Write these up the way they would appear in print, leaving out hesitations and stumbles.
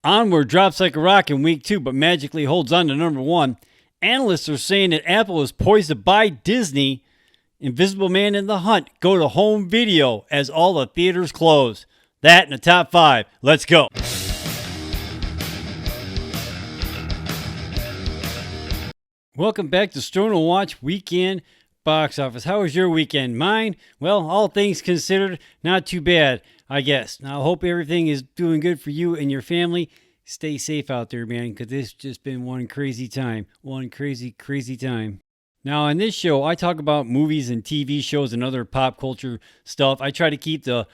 Onward drops like a rock in week 2, but magically holds on to number 1. Analysts are saying that Apple is poised to buy Disney. Invisible Man and The Hunt go to home video as all the theaters close. That in the top 5. Let's go. Welcome back to Stoner Watch Weekend Box Office. How was your weekend? Mine? Well, all things considered, not too bad, I guess. Now, I hope everything is doing good for you and your family. Stay safe out there, man, because this has just been one crazy time. One crazy, crazy time. Now, on this show, I talk about movies and TV shows and other pop culture stuff. I try to keep the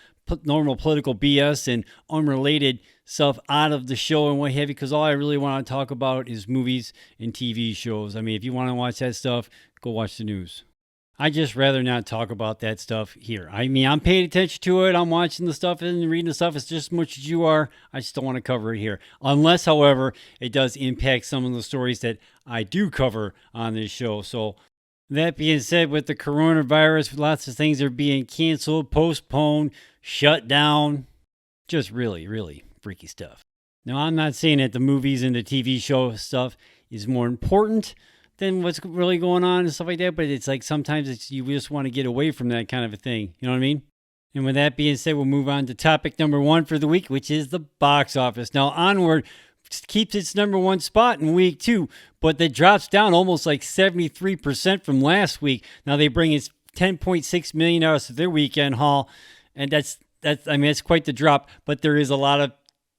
normal political BS and unrelated stuff out of the show and what have you, because all I really want to talk about is movies and TV shows. I mean, if you want to watch that stuff, go watch the news. I just rather not talk about that stuff here. I mean, I'm paying attention to it. I'm watching the stuff and reading the stuff as just as much as you are. I just don't want to cover it here. Unless, however, it does impact some of the stories that I do cover on this show. So that being said, with the coronavirus, lots of things are being canceled, postponed, shut down. Just really, really freaky stuff. Now, I'm not saying that the movies and the TV show stuff is more important than what's really going on and stuff like that, but it's like sometimes you just want to get away from that kind of a thing. You know what I mean? And with that being said, we'll move on to topic number 1 for the week, which is the box office. Now, Onward keeps its number 1 spot in week 2, but that drops down almost like 73% from last week. Now they bring in $10.6 million to their weekend haul, and that's quite the drop, but there is a lot of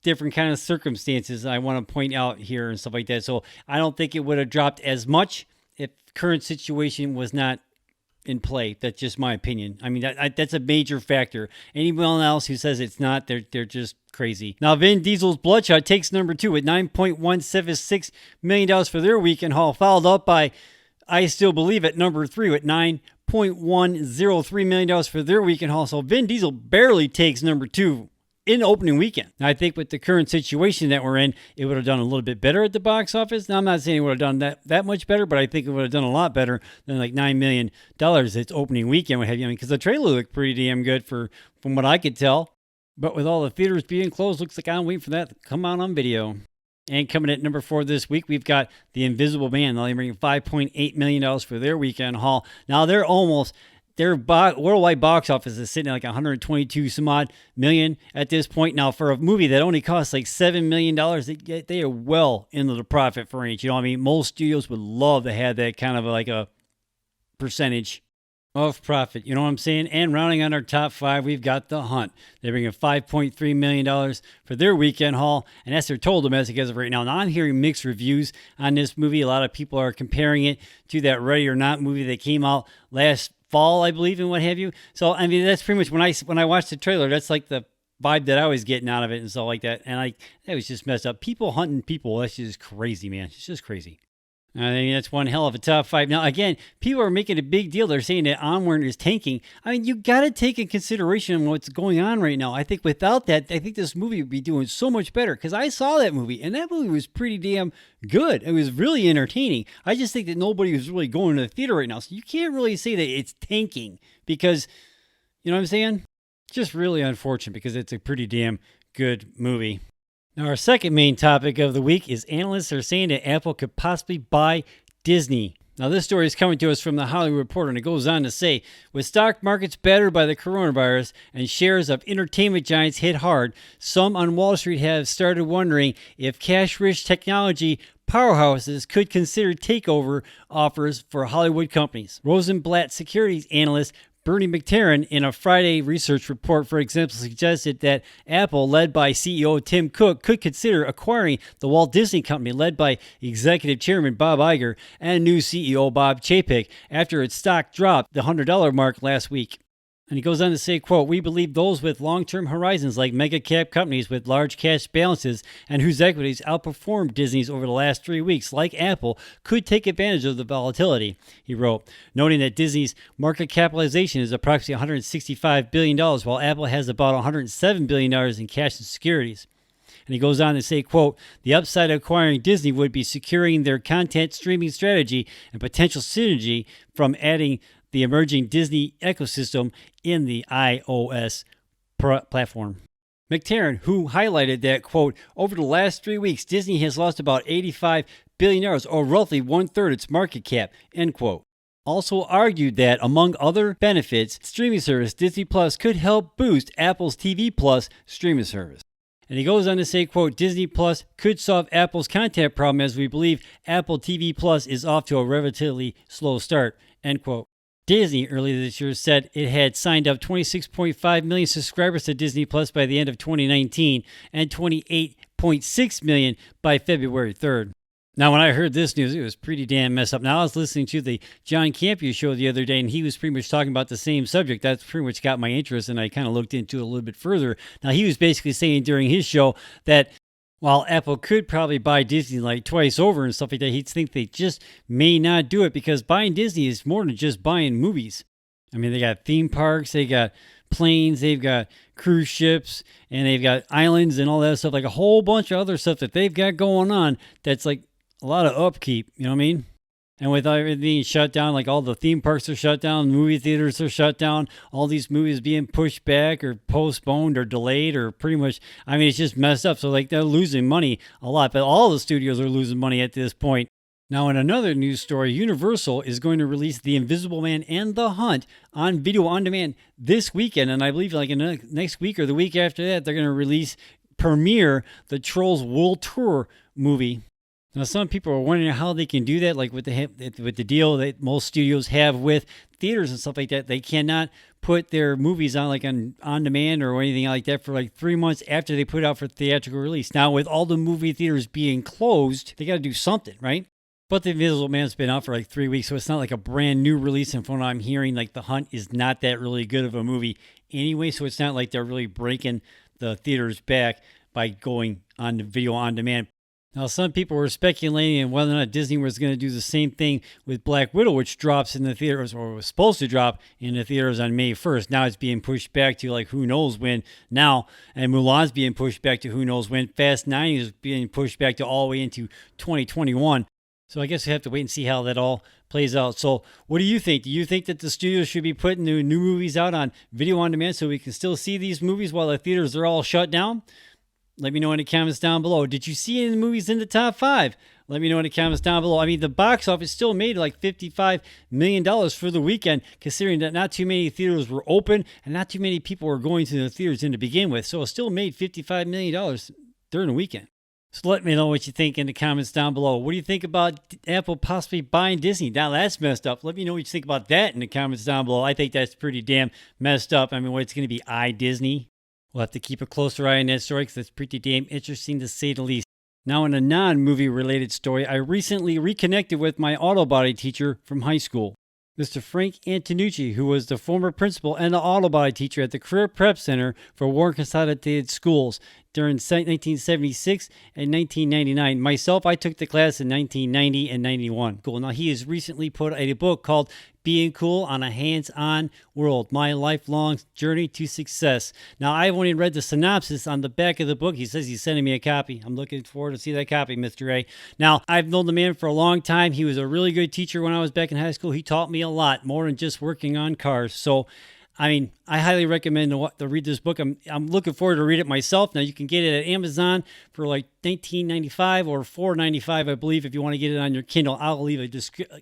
different kind of circumstances I want to point out here and stuff like that. So I don't think it would have dropped as much if current situation was not in play. That's just my opinion. I mean, that's a major factor. Anyone else who says it's not, they're just crazy. Now, Vin Diesel's Bloodshot takes number 2 at $9.176 million for their weekend haul, followed up by I Still Believe at number 3 at $9.103 million for their weekend haul. So Vin Diesel barely takes number 2 in opening weekend. Now, I think with the current situation that we're in, it would have done a little bit better at the box office. Now, I'm not saying it would have done that much better, but I think it would have done a lot better than like $9 million its opening weekend would have. I mean, because the trailer looked pretty damn good from what I could tell. But with all the theaters being closed, looks like I'm waiting for that to come out on video. And coming at number 4 this week, we've got The Invisible Man. Now, they bring $5.8 million for their weekend haul. Now, their worldwide box office is sitting at like 122 some odd million at this point. Now, for a movie that only costs like $7 million, they are well into the profit range. You know what I mean? Most studios would love to have that kind of like a percentage of profit. You know what I'm saying? And rounding on our top 5, we've got The Hunt. They bring in $5.3 million for their weekend haul, and that's their total domestic as of right now. Now, I'm hearing mixed reviews on this movie. A lot of people are comparing it to that Ready or Not movie that came out last fall, I believe, and what have you. So, I mean, that's pretty much when I watched the trailer, that's like the vibe that I was getting out of it and stuff like that. And that was just messed up. People hunting people, that's just crazy, man. It's just crazy. I mean, that's one hell of a top 5. Now, again, people are making a big deal. They're saying that Onward is tanking. I mean, you got to take in consideration what's going on right now. I think without that, I think this movie would be doing so much better, because I saw that movie, and that movie was pretty damn good. It was really entertaining. I just think that nobody was really going to the theater right now. So you can't really say that it's tanking, because, you know what I'm saying? It's just really unfortunate, because it's a pretty damn good movie. Now, our second main topic of the week is analysts are saying that Apple could possibly buy Disney. Now, this story is coming to us from the Hollywood Reporter, and it goes on to say, with stock markets battered by the coronavirus and shares of entertainment giants hit hard, some on Wall Street have started wondering if cash-rich technology powerhouses could consider takeover offers for Hollywood companies. Rosenblatt securities analyst Bernie McTernan, in a Friday research report, for example, suggested that Apple, led by CEO Tim Cook, could consider acquiring the Walt Disney Company, led by Executive Chairman Bob Iger and new CEO Bob Chapek, after its stock dropped the $100 mark last week. And he goes on to say, quote, we believe those with long-term horizons like mega-cap companies with large cash balances and whose equities outperformed Disney's over the last 3 weeks, like Apple, could take advantage of the volatility, he wrote, noting that Disney's market capitalization is approximately $165 billion, while Apple has about $107 billion in cash and securities. And he goes on to say, quote, the upside of acquiring Disney would be securing their content streaming strategy and potential synergy from adding the emerging Disney ecosystem in the iOS platform. McTarren, who highlighted that, quote, over the last 3 weeks, Disney has lost about $85 billion, or roughly one-third its market cap, end quote. Also argued that, among other benefits, streaming service Disney Plus could help boost Apple's TV Plus streaming service. And he goes on to say, quote, Disney Plus could solve Apple's content problem as we believe Apple TV Plus is off to a relatively slow start, end quote. Disney earlier this year said it had signed up 26.5 million subscribers to Disney Plus by the end of 2019 and 28.6 million by February 3rd. Now, when I heard this news, it was pretty damn messed up. Now, I was listening to the John Campea show the other day, and he was pretty much talking about the same subject. That's pretty much got my interest, and I kind of looked into it a little bit further. Now, he was basically saying during his show that while Apple could probably buy Disney like twice over and stuff like that, he'd think they just may not do it because buying Disney is more than just buying movies. I mean, they got theme parks, they got planes, they've got cruise ships, and they've got islands and all that stuff, like a whole bunch of other stuff that they've got going on that's like a lot of upkeep, you know what I mean? And with everything being shut down, like all the theme parks are shut down, movie theaters are shut down, all these movies being pushed back or postponed or delayed or pretty much, I mean, it's just messed up. So like they're losing money a lot, but all the studios are losing money at this point. Now, in another news story, Universal is going to release The Invisible Man and The Hunt on video on demand this weekend. And I believe like in the next week or the week after that, they're going to premiere the Trolls World Tour movie. Now, some people are wondering how they can do that, like with the deal that most studios have with theaters and stuff like that. They cannot put their movies on like on demand or anything like that for like 3 months after they put it out for theatrical release. Now, with all the movie theaters being closed, they got to do something, right? But The Invisible Man's been out for like 3 weeks, so it's not like a brand new release. And from what I'm hearing, like The Hunt is not that really good of a movie anyway, so it's not like they're really breaking the theaters back by going on the video on demand. Now, some people were speculating on whether or not Disney was going to do the same thing with Black Widow, which drops in the theaters, or was supposed to drop in the theaters on May 1st. Now it's being pushed back to like who knows when now. And Mulan's being pushed back to who knows when. Fast 9 is being pushed back to all the way into 2021. So I guess we have to wait and see how that all plays out. So what do you think? Do you think that the studios should be putting the new movies out on video on demand so we can still see these movies while the theaters are all shut down? Let me know in the comments down below. Did you see any movies in the top 5? Let me know in the comments down below. I mean, the box office still made like $55 million for the weekend, considering that not too many theaters were open and not too many people were going to the theaters to begin with. So it still made $55 million during the weekend. So let me know what you think in the comments down below. What do you think about Apple possibly buying Disney? Now that's messed up. Let me know what you think about that in the comments down below. I think that's pretty damn messed up. I mean, what's going to be iDisney? We'll have to keep a closer eye on that story because it's pretty damn interesting to say the least. Now, in a non-movie related story, I recently reconnected with my auto body teacher from high school, Mr. Frank Antonucci, who was the former principal and the auto body teacher at the Career Prep Center for Warren Consolidated Schools during 1976 and 1999. Myself, I took the class in 1990 and 91. Cool. Now, he has recently put out a book called Being Cool on a Hands-On World, My Lifelong Journey to Success. Now, I've only read the synopsis on the back of the book. He says he's sending me a copy. I'm looking forward to see that copy, Mr. A. Now, I've known the man for a long time. He was a really good teacher when I was back in high school. He taught me a lot, more than just working on cars. So, I mean, I highly recommend to read this book. I'm looking forward to read it myself. Now, you can get it at Amazon for like $19.95 or $4.95, I believe, if you want to get it on your Kindle. I'll leave a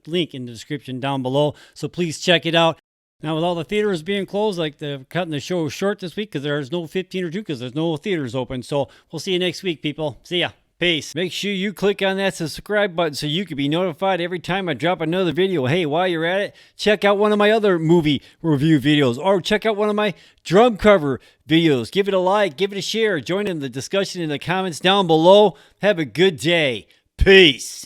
link in the description down below, so please check it out. Now, with all the theaters being closed, like they're cutting the show short this week because there's no 15 or 2 because there's no theaters open. So we'll see you next week, people. See ya. Peace. Make sure you click on that subscribe button so you can be notified every time I drop another video. Hey, while you're at it, check out one of my other movie review videos or check out one of my drum cover videos. Give it a like, give it a share. Join in the discussion in the comments down below. Have a good day. Peace.